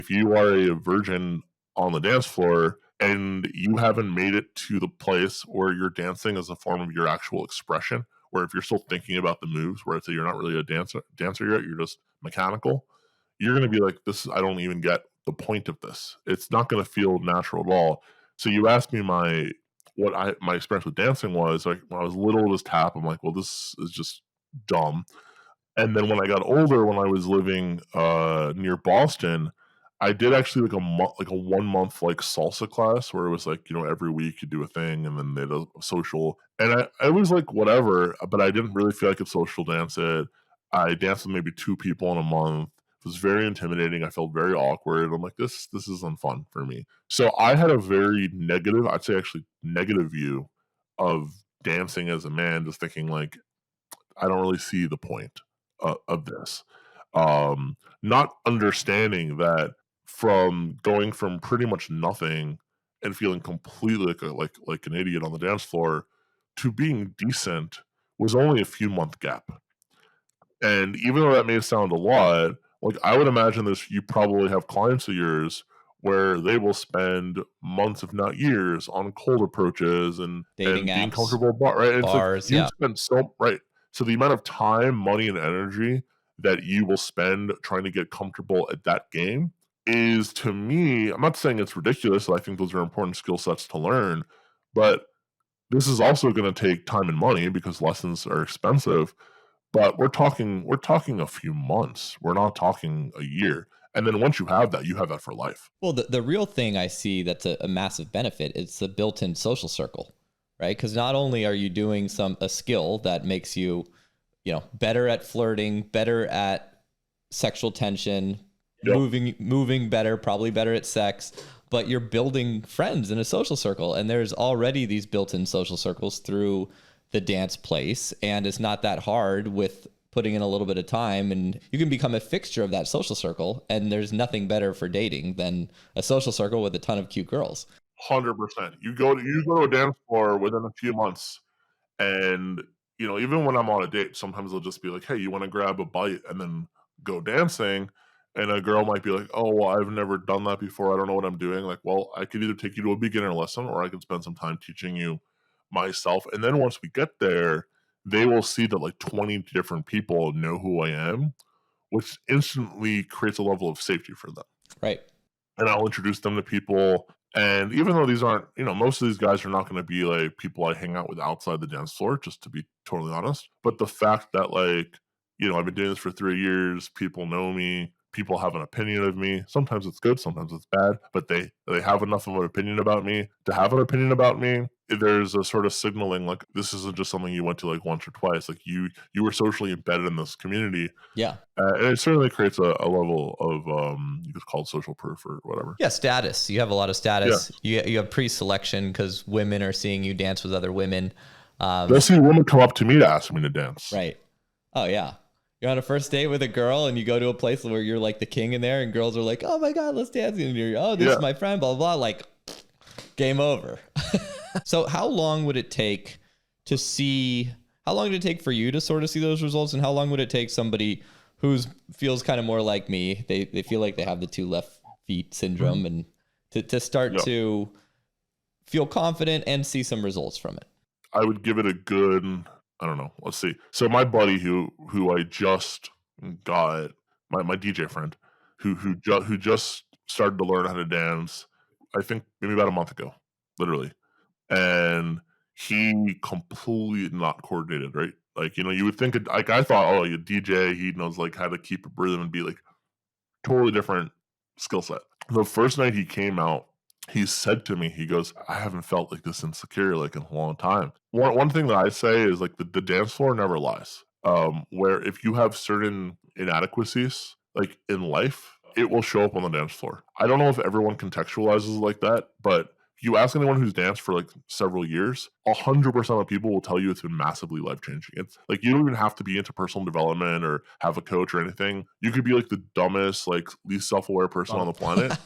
If you are a virgin on the dance floor and you haven't made it to the place where you're dancing as a form of your actual expression, where if you're still thinking about the moves, where I'd say you're not really a dancer yet, you're just mechanical, you're going to be like, this, I don't even get the point of this. It's not going to feel natural at all. So you asked me my experience with dancing was like when I was little, this tap, I'm like, well, this is just dumb. And then when I got older, when I was living near Boston, I did actually like a 1 month like salsa class where it was like, every week you do a thing and then they had a social. And I was like, whatever, but I didn't really feel I could social dance it. I danced with maybe 2 people in a month. It was very intimidating. I felt very awkward. I'm like, this isn't fun for me. So I had a very negative, I'd say actually negative view of dancing as a man, just thinking like, I don't really see the point of this. Not understanding that from going from pretty much nothing and feeling completely like an idiot on the dance floor to being decent was only a few month gap. And even though that may sound a lot, like I would imagine this, you probably have clients of yours where they will spend months, if not years, on cold approaches and Dating being apps, comfortable, right? And it's like bars. you've Yeah. spent so right. So the amount of time, money, and energy that you will spend trying to get comfortable at that game is, to me, I'm not saying it's ridiculous. I think those are important skill sets to learn, but this is also going to take time and money because lessons are expensive. But we're talking a few months. We're not talking a year. And then once you have that for life. Well, the real thing I see that's a massive benefit, it's the built-in social circle, right? Because not only are you doing a skill that makes you, better at flirting, better at sexual tension, Yep. moving better, probably better at sex, but you're building friends in a social circle. And there's already these built-in social circles through the dance place. And it's not that hard with putting in a little bit of time, and you can become a fixture of that social circle. And there's nothing better for dating than a social circle with a ton of cute girls. 100%. You go to a dance floor within a few months, and even when I'm on a date, sometimes they'll just be like, "Hey, you want to grab a bite and then go dancing?" And a girl might be like, "Oh, well, I've never done that before. I don't know what I'm doing." Like, well, I could either take you to a beginner lesson, or I could spend some time teaching you myself. And then once we get there, they will see that like 20 different people know who I am, which instantly creates a level of safety for them. Right. And I'll introduce them to people. And even though these aren't, most of these guys are not going to be like people I hang out with outside the dance floor, just to be totally honest. But the fact that like, I've been doing this for 3 years, people know me, people have an opinion of me. Sometimes it's good, sometimes it's bad, but they have enough of an opinion about me to have an opinion about me. There's a sort of signaling like this isn't just something you went to like once or twice. Like you were socially embedded in this community. Yeah. And it certainly creates a level of you could call it social proof or whatever. Yeah. Status. You have a lot of Yeah. status. You have pre-selection because women are seeing you dance with other women. They'll see a woman come up to me to ask me to dance. Right. Oh yeah. You're on a first date with a girl and you go to a place where you're like the king in there and girls are like, "Oh my God, let's dance." And you're, "Oh, this is my friend, blah, blah, blah." Like, game over. So how long would it take how long did it take for you to sort of see those results? And how long would it take somebody who feels kind of more like me? They feel like they have the two left feet syndrome and to start to feel confident and see some results from it? I would give it a good, I don't know. Let's see. So my buddy who I just got, my DJ friend who just started to learn how to dance, I think maybe about a month ago, literally. And he completely not coordinated, right? Like, you would think like I thought, oh, you DJ, he knows like how to keep a rhythm and be like totally different skill set. The first night he came out, he said to me, he goes, "I haven't felt like this insecure like in a long time." One thing that I say is like the dance floor never lies. Where if you have certain inadequacies like in life, it will show up on the dance floor. I don't know if everyone contextualizes like that, but if you ask anyone who's danced for like several years, 100% of people will tell you it's been massively life changing. It's like you don't even have to be into personal development or have a coach or anything. You could be like the dumbest, like least self aware person on the planet,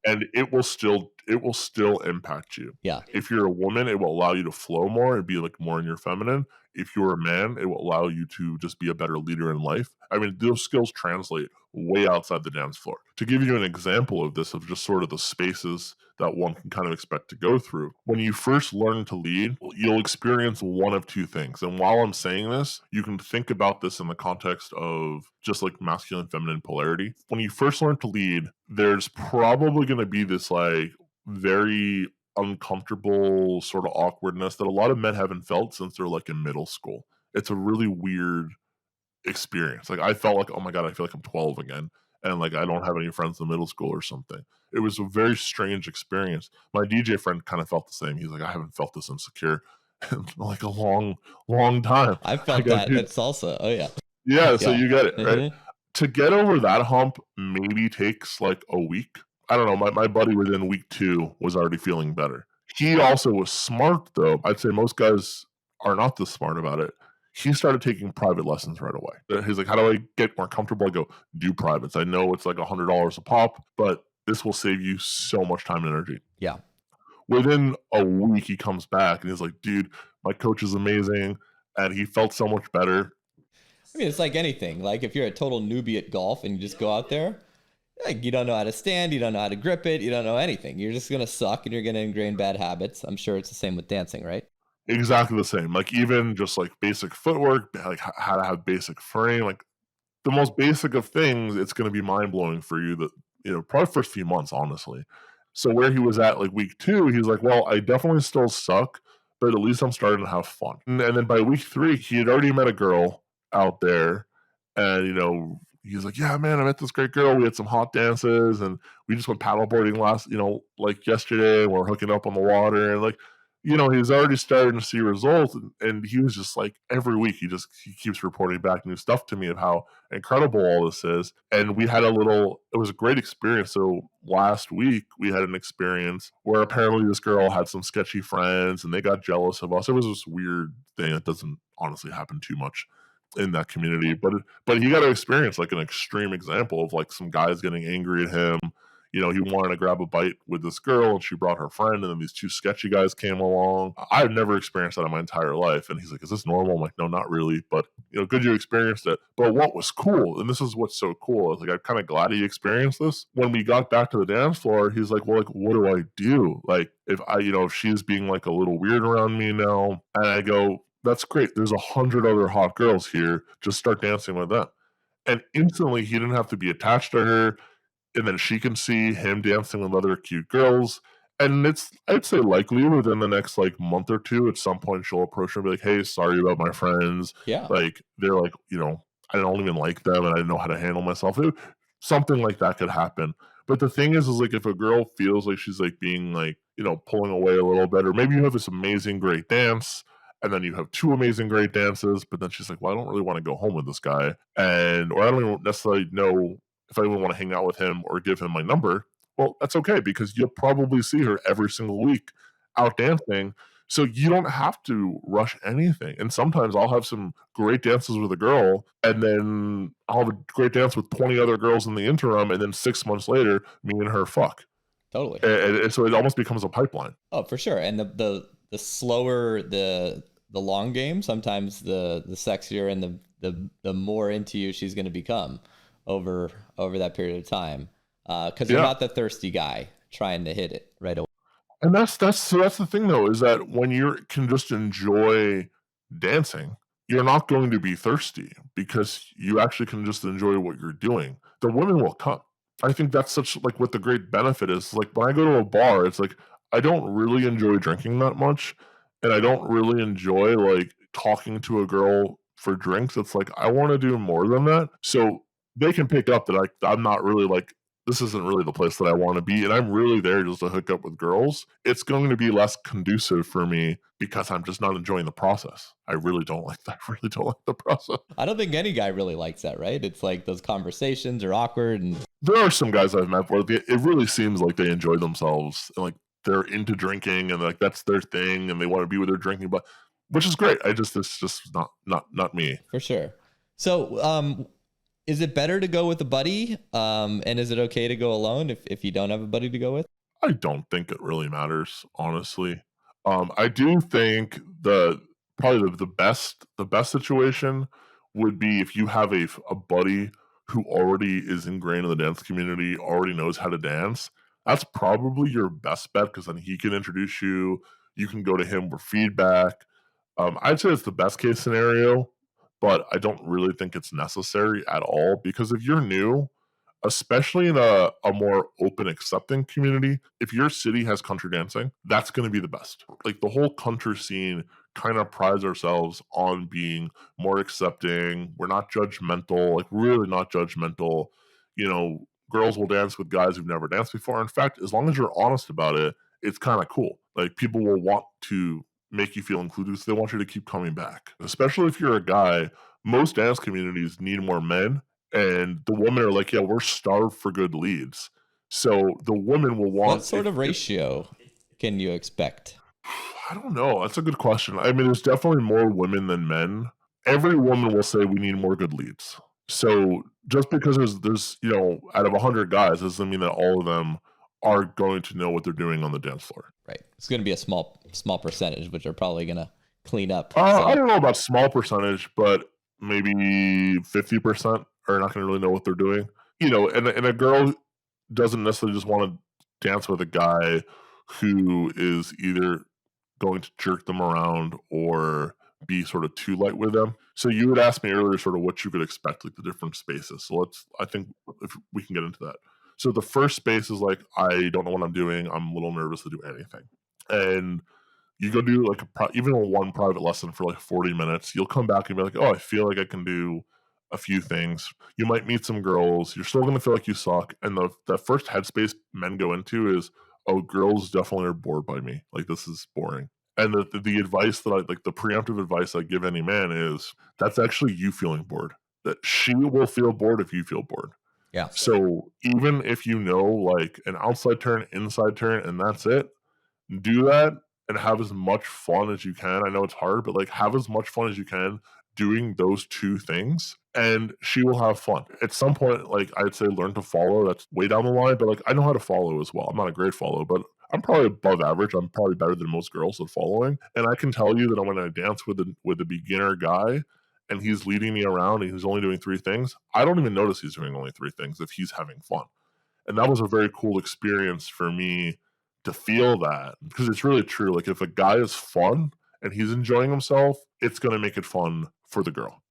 and it will still impact you. Yeah. If you're a woman, it will allow you to flow more and be like more in your feminine. if you're a man, it will allow you to just be a better leader in life. I mean, those skills translate way outside the dance floor. To give you an example of this, of just sort of the spaces that one can kind of expect to go through, when you first learn to lead, you'll experience one of two things. And while I'm saying this, you can think about this in the context of just like masculine, feminine polarity. When you first learn to lead, there's probably going to be this like very uncomfortable sort of awkwardness that a lot of men haven't felt since they're like in middle school. It's a really weird experience. Like I felt like, oh my God, I feel like I'm 12 again. And like I don't have any friends in middle school or something. It was a very strange experience. My DJ friend kind of felt the same. He's like, I haven't felt this insecure in like a long, long time. I I felt go, that dude, at salsa. Oh yeah. yeah, so Yeah. you get it, right? Mhm. To get over that hump maybe takes like a week. I don't know. My buddy within week 2 was already feeling better. He also was smart though. I'd say most guys are not this smart about it. He started taking private lessons right away. He's like, how do I get more comfortable? I go, do privates. I know it's like $100 a pop, but this will save you so much time and energy. Yeah. Within a week, he comes back and he's like, dude, my coach is amazing. And he felt so much better. I mean, it's like anything. Like if you're a total newbie at golf and you just go out there, like you don't know how to stand, you don't know how to grip it, you don't know anything. You're just gonna suck and you're gonna ingrain bad habits. I'm sure it's the same with dancing, right? Exactly the same. Like even just like basic footwork, like how to have basic frame, like the most basic of things, it's going to be mind blowing for you that, probably first few months, honestly. So where he was at like week 2, he's like, well, I definitely still suck, but at least I'm starting to have fun. And then by week 3, he had already met a girl out there. And, he's like, yeah, man, I met this great girl. We had some hot dances and we just went paddleboarding like yesterday. And we're hooking up on the water. And like, he's already starting to see results. And he was just like, every week, he keeps reporting back new stuff to me of how incredible all this is. And we had it was a great experience. So last week we had an experience where apparently this girl had some sketchy friends and they got jealous of us. It was this weird thing that doesn't honestly happen too much in that community, but he got to experience like an extreme example of like some guys getting angry at him. He wanted to grab a bite with this girl and she brought her friend and then these 2 sketchy guys came along. I've never experienced that in my entire life. And he's like, is this normal? I'm like, no, not really. But, good you experienced it. But what was cool, and this is what's so cool, is like, I'm kind of glad he experienced this. When we got back to the dance floor, he's like, well, like, what do I do? Like, if she's being like a little weird around me now, and I go, that's great. There's 100 other hot girls here. Just start dancing with them. And instantly he didn't have to be attached to her. And then she can see him dancing with other cute girls. And I'd say likely within the next like month or 2, at some point she'll approach her and be like, hey, sorry about my friends. Yeah. Like they're like, I don't even like them and I didn't know how to handle myself. Something like that could happen. But the thing is like if a girl feels like she's like being like, pulling away a little bit, or maybe you have this amazing, great dance, and then you have 2 amazing, great dances, but then she's like, well, I don't really want to go home with this guy. Or I don't even necessarily know if I even want to hang out with him or give him my number. Well, that's okay because you'll probably see her every single week out dancing. So you don't have to rush anything. And sometimes I'll have some great dances with a girl and then I'll have a great dance with 20 other girls in the interim. And then 6 months later, me and her fuck. Totally. And so it almost becomes a pipeline. Oh, for sure. And the slower the long game, sometimes the sexier and the more into you she's going to become over that period of time. Because you're not the thirsty guy trying to hit it right away. And that's the thing though, is that when you can just enjoy dancing, you're not going to be thirsty because you actually can just enjoy what you're doing. The women will come. I think that's such like what the great benefit is. Like when I go to a bar, it's like I don't really enjoy drinking that much, and I don't really enjoy like talking to a girl for drinks. It's like I want to do more than that. So they can pick up that I'm not really like this isn't really the place that I want to be, and I'm really there just to hook up with girls. It's going to be less conducive for me because I'm just not enjoying the process. I really don't like that. I really don't like the process. I don't think any guy really likes that, right? It's like those conversations are awkward. And there are some guys I've met where it really seems like they enjoy themselves and like they're into drinking and like that's their thing and they want to be with their drinking, but which is great. It's just not me. For sure. So, is it better to go with a buddy? And is it okay to go alone if you don't have a buddy to go with? I don't think it really matters, honestly. I do think the Probably the best situation would be if you have a buddy who already is ingrained in the dance community, already knows how to dance. That's probably your best bet because then he can introduce you. You can go to him for feedback. I'd say it's the best case scenario, but I don't really think it's necessary at all because if you're new, especially in a more open, accepting community, if your city has country dancing, that's going to be the best. Like the whole country scene kind of prides ourselves on being more accepting. We're not judgmental, like really not judgmental. You know, girls will dance with guys who've never danced before. In fact, as long as you're honest about it, it's kind of cool. Like people will want to make you feel included, so they want you to keep coming back. Especially if you're a guy, most dance communities need more men, and the women are like, yeah, we're starved for good leads. So the woman will What want sort of ratio can you expect? I don't know. That's a good question. I mean, there's definitely more women than men. Every woman will say we need more good leads. So just because there's out of 100 guys doesn't mean that all of them are going to know what they're doing on the dance floor. Right. It's going to be a small percentage, which are probably going to clean up. I don't know about small percentage, but maybe 50% are not going to really know what they're doing. And a girl doesn't necessarily just want to dance with a guy who is either going to jerk them around or be sort of too light with them. So you had asked me earlier sort of what you could expect, like the different spaces. So I think if we can get into that. So the first space is like, I don't know what I'm doing. I'm a little nervous to do anything. And you go do like even a one private lesson for like 40 minutes. You'll come back and be like, oh, I feel like I can do a few things. You might meet some girls. You're still going to feel like you suck. And the first headspace men go into is, oh, girls definitely are bored by me. Like this is boring. And the advice that the preemptive advice I give any man is that's actually you feeling bored. That she will feel bored if you feel bored. Yeah. So even if you know like an outside turn, inside turn, and that's it, do that and have as much fun as you can. I know it's hard, but like have as much fun as you can doing those two things and she will have fun. At some point, like I'd say learn to follow. That's way down the line, but like I know how to follow as well. I'm not a great follow, but I'm probably above average. I'm probably better than most girls at following. And I can tell you that when I dance with a beginner guy and he's leading me around and he's only doing three things, I don't even notice he's doing only three things if he's having fun. And that was a very cool experience for me to feel that because it's really true. Like if a guy is fun and he's enjoying himself, it's going to make it fun for the girl.